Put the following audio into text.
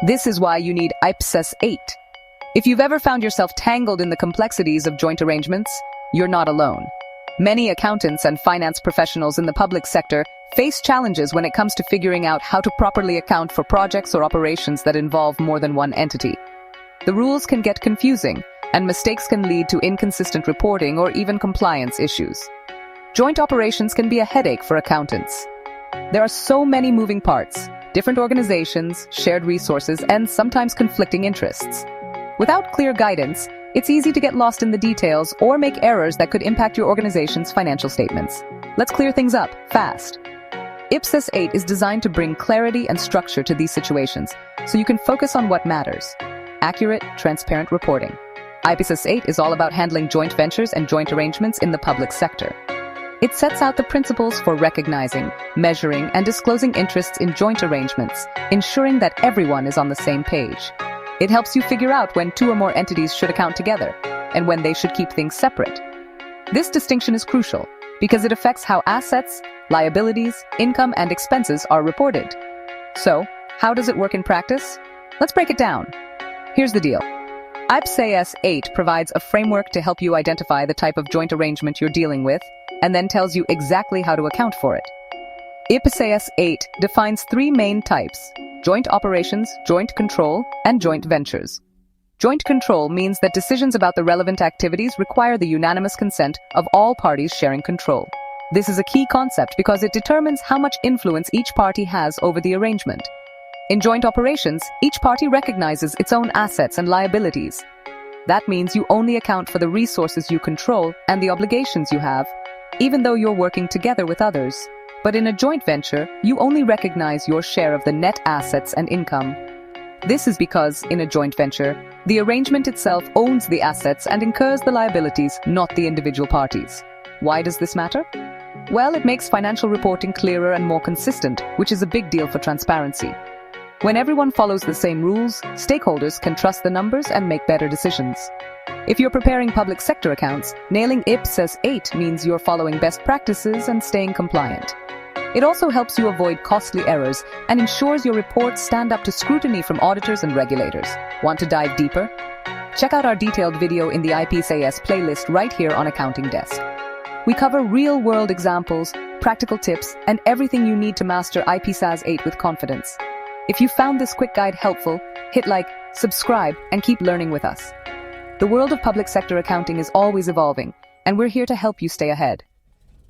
This is why you need Ipsas 8. If you've ever found yourself tangled in the complexities of joint arrangements, you're not alone. Many accountants and finance professionals in the public sector face challenges when it comes to figuring out how to properly account for projects or operations that involve more than one entity. The rules can get confusing, and mistakes can lead to inconsistent reporting or even compliance issues. Joint operations can be a headache for accountants. There are so many moving parts, different organizations, shared resources, and sometimes conflicting interests. Without clear guidance, it's easy to get lost in the details or make errors that could impact your organization's financial statements. Let's clear things up fast. Ipsas 8 is designed to bring clarity and structure to these situations, so you can focus on what matters. Accurate, transparent reporting. Ipsas 8 is all about handling joint ventures and joint arrangements in the public sector. It sets out the principles for recognizing, measuring, and disclosing interests in joint arrangements, ensuring that everyone is on the same page. It helps you figure out when two or more entities should account together, and when they should keep things separate. This distinction is crucial, because it affects how assets, liabilities, income, and expenses are reported. So, how does it work in practice? Let's break it down. Here's the deal. Ipsas 8 provides a framework to help you identify the type of joint arrangement you're dealing with, and then tells you exactly how to account for it. Ipsas 8 defines three main types: joint operations, joint control, and joint ventures. Joint control means that decisions about the relevant activities require the unanimous consent of all parties sharing control. This is a key concept because it determines how much influence each party has over the arrangement. In joint operations, each party recognizes its own assets and liabilities. That means you only account for the resources you control and the obligations you have, even though you're working together with others. But in a joint venture, you only recognize your share of the net assets and income. This is because, in a joint venture, the arrangement itself owns the assets and incurs the liabilities, not the individual parties. Why does this matter? Well, it makes financial reporting clearer and more consistent, which is a big deal for transparency. When everyone follows the same rules, stakeholders can trust the numbers and make better decisions. If you're preparing public sector accounts, nailing Ipsas 8 means you're following best practices and staying compliant. It also helps you avoid costly errors and ensures your reports stand up to scrutiny from auditors and regulators. Want to dive deeper? Check out our detailed video in the Ipsas playlist right here on Accounting Desk. We cover real-world examples, practical tips, and everything you need to master Ipsas 8 with confidence. If you found this quick guide helpful, hit like, subscribe, and keep learning with us. The world of public sector accounting is always evolving, and we're here to help you stay ahead.